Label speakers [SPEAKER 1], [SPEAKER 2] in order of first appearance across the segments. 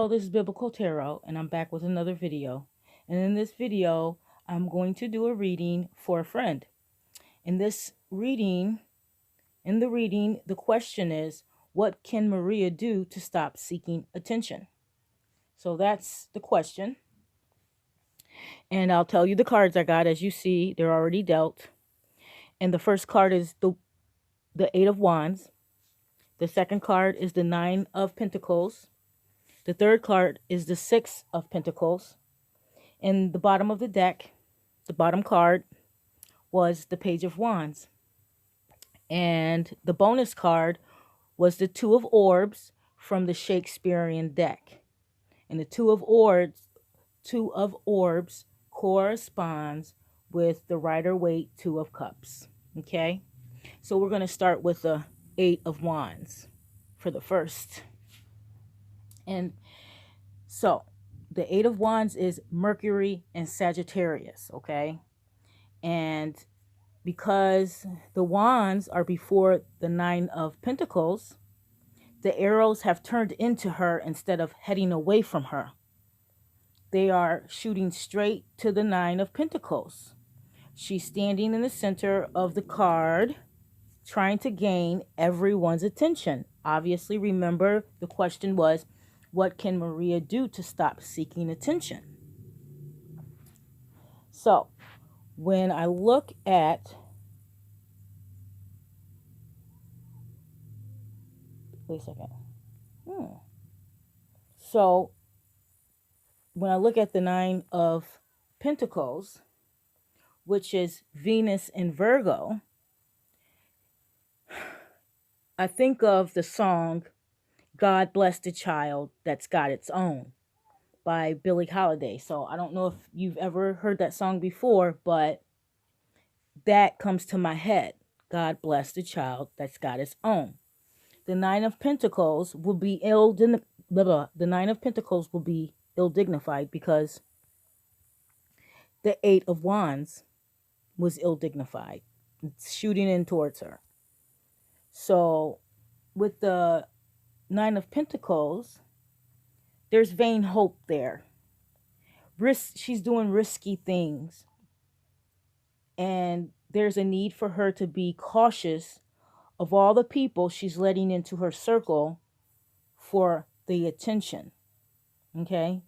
[SPEAKER 1] Hello, this is Biblical Tarot, and I'm back with another video. And in this video, I'm going to do a reading for a friend. In this reading, the question is, what can Maria do to stop seeking attention? So that's the question. And I'll tell you the cards I got. As you see, they're already dealt. And the first card is the Eight of Wands. The second card is the Nine of Pentacles. The third card is the Six of Pentacles. In the bottom of the deck, the bottom card was the Page of Wands. And the bonus card was the Two of Orbs from the Shakespearean deck. And the Two of Orbs corresponds with the Rider-Waite Two of Cups. Okay? So we're going to start with the Eight of Wands for the first. And so the Eight of Wands is Mercury and Sagittarius, okay? And because the wands are before the Nine of Pentacles, the arrows have turned into her instead of heading away from her. They are shooting straight to the Nine of Pentacles. She's standing in the center of the card, trying to gain everyone's attention. Obviously, remember, the question was, what can Maria do to stop seeking attention? So, when I look at, wait a second. So, when I look at the Nine of Pentacles, which is Venus in Virgo, I think of the song, God Bless the Child That's Got Its Own by Billie Holiday. So I don't know if you've ever heard that song before, but that comes to my head. God bless the child that's got its own. The Nine of Pentacles will be ill-dignified because the Eight of Wands was ill-dignified. It's shooting in towards her. So with the Nine of Pentacles, there's vain hope there. She's doing risky things. And there's a need for her to be cautious of all the people she's letting into her circle for the attention. Okay?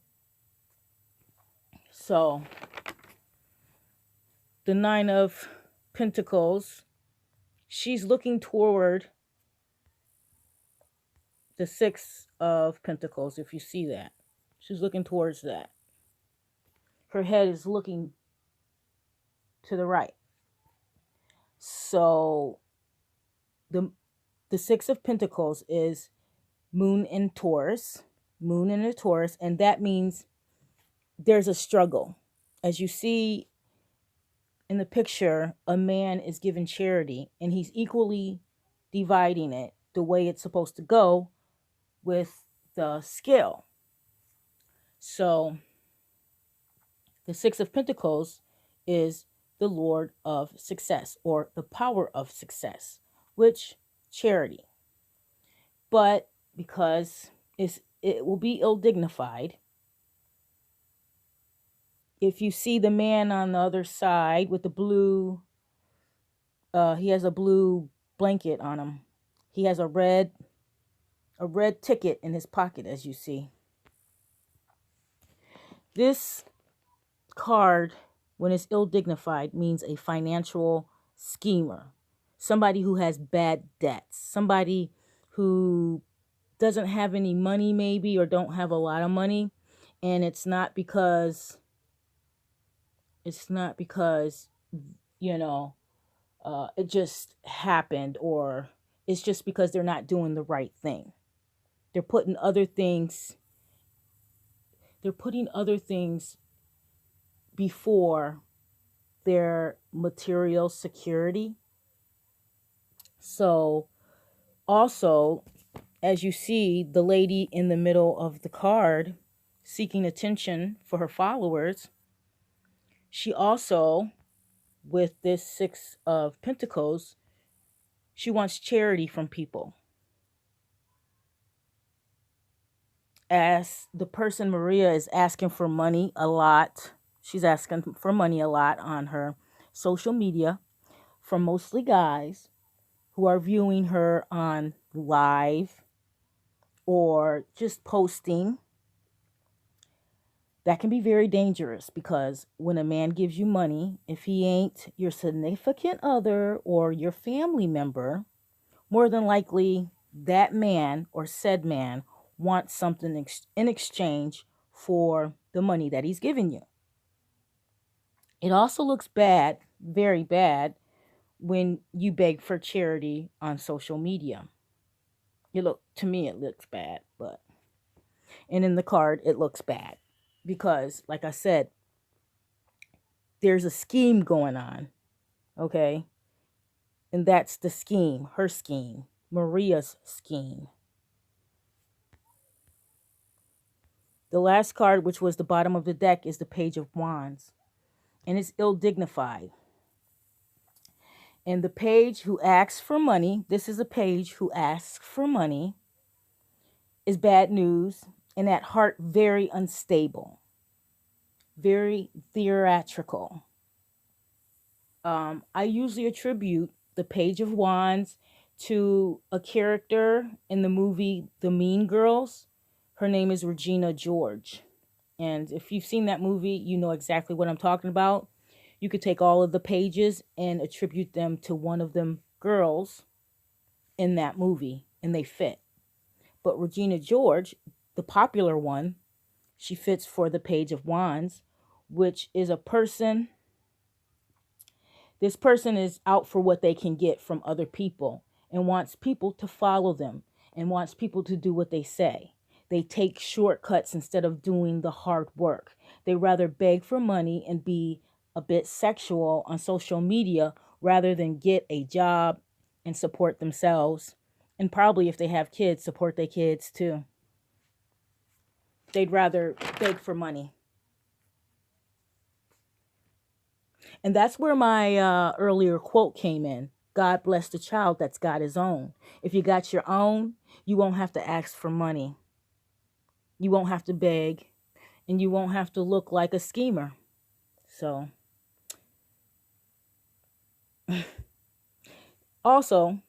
[SPEAKER 1] So, the Nine of Pentacles, she's looking toward the Six of Pentacles, if you see that. She's looking towards that. Her head is looking to the right. So, the Six of Pentacles is Moon in Taurus. Moon in a Taurus, and that means there's a struggle. As you see in the picture, a man is given charity, and he's equally dividing it the way it's supposed to go with the scale. So, the Six of Pentacles is the Lord of Success, or the power of success, which charity. But because it will be ill-dignified, if you see the man on the other side with the blue, he has a blue blanket on him. He has a red ticket in his pocket, as you see. This card, when it's ill-dignified, means a financial schemer. Somebody who has bad debts. Somebody who doesn't have any money maybe, or don't have a lot of money. And it's not because, you know, it just happened, or it's just because they're not doing the right thing. They're putting other things before their material security. So also, as you see, the lady in the middle of the card seeking attention for her followers, she also, with this Six of Pentacles, she wants charity from people. as the person Maria is asking for money a lot. She's asking for money a lot on her social media from mostly guys who are viewing her on live or just posting. That can be very dangerous because when a man gives you money, if he ain't your significant other or your family member, more than likely that man or said man wants something in exchange for the money that he's giving you. It also looks bad, very bad, when you beg for charity on social media. To me it looks bad, and in the card it looks bad because, like I said, there's a scheme going on, okay? And that's the scheme, her scheme, Maria's scheme. The last card, which was the bottom of the deck, is the Page of Wands, and it's ill-dignified. And the page who asks for money, this is a page who asks for money, is bad news, and at heart very unstable, very theatrical. I usually attribute the Page of Wands to a character in the movie The Mean Girls. Her name is Regina George. And if you've seen that movie, you know exactly what I'm talking about. You could take all of the pages and attribute them to one of them girls in that movie, and they fit. But Regina George, the popular one, she fits for the Page of Wands, which is a person. This person is out for what they can get from other people and wants people to follow them and wants people to do what they say. They take shortcuts instead of doing the hard work. They rather beg for money and be a bit sexual on social media rather than get a job and support themselves. And probably if they have kids, support their kids too. They'd rather beg for money. And that's where my earlier quote came in. God bless the child that's got his own. If you got your own, you won't have to ask for money. You won't have to beg. And you won't have to look like a schemer. So, also,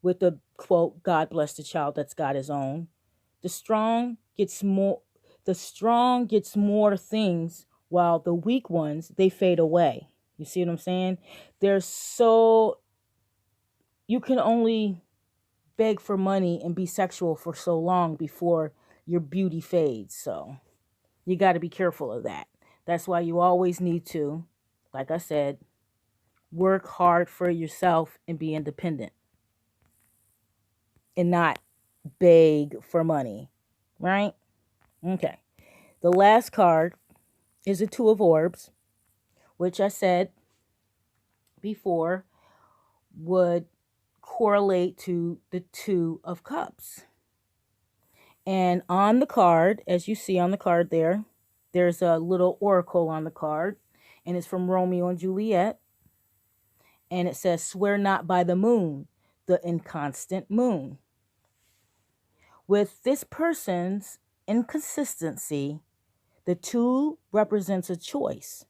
[SPEAKER 1] with the quote, God bless the child that's got his own, the strong gets more things while the weak ones, they fade away. You see what I'm saying? You can only beg for money and be sexual for so long before your beauty fades. So you got to be careful of that. That's why you always need to, like I said, work hard for yourself and be independent and not beg for money, right? Okay. The last card is a Two of Orbs, which I said before would correlate to the Two of Cups. And on the card, as you see on the card there's a little oracle on the card, and it's from Romeo and Juliet. And it says, swear not by the moon, the inconstant moon. With this person's inconsistency, the two represents a choice.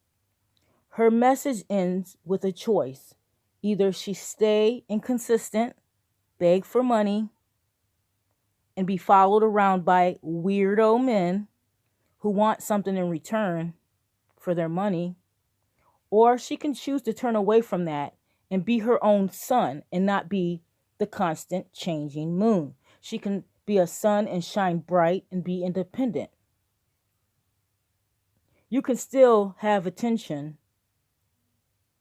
[SPEAKER 1] Her message ends with a choice. Either she stay inconsistent, beg for money, and be followed around by weirdo men who want something in return for their money, or she can choose to turn away from that and be her own sun and not be the constant changing moon. She can be a sun and shine bright and be independent. You can still have attention,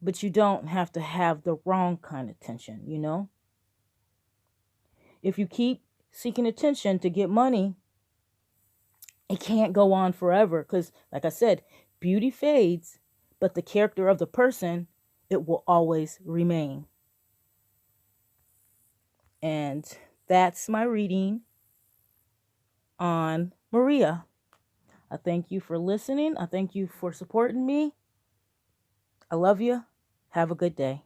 [SPEAKER 1] but you don't have to have the wrong kind of attention, you know? If you keep seeking attention to get money, it can't go on forever because, like I said, beauty fades, but the character of the person, it will always remain. And that's my reading on Maria. I thank you for listening. I thank you for supporting me. I love you. Have a good day.